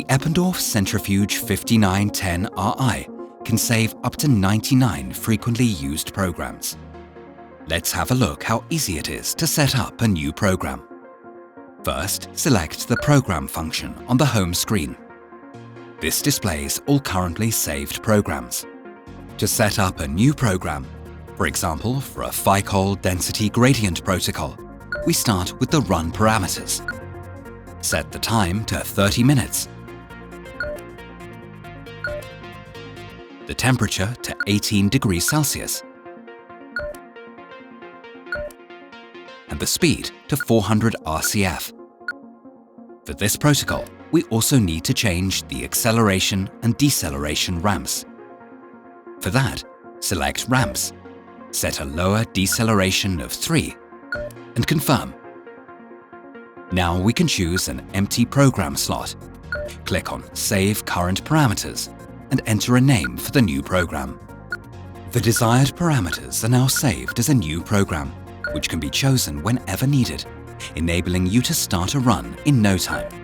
The Eppendorf Centrifuge 5910RI can save up to 99 frequently used programs. Let's have a look how easy it is to set up a new program. First, select the Program function on the home screen. This displays all currently saved programs. To set up a new program, for example for a Ficol density gradient protocol, we start with the Run parameters. Set the time to 30 minutes, the temperature to 18 degrees Celsius, and the speed to 400 RCF. For this protocol, we also need to change the acceleration and deceleration ramps. For that, select Ramps, set a lower deceleration of 3, and confirm. Now we can choose an empty program slot. Click on Save Current Parameters and enter a name for the new program. The desired parameters are now saved as a new program, which can be chosen whenever needed, enabling you to start a run in no time.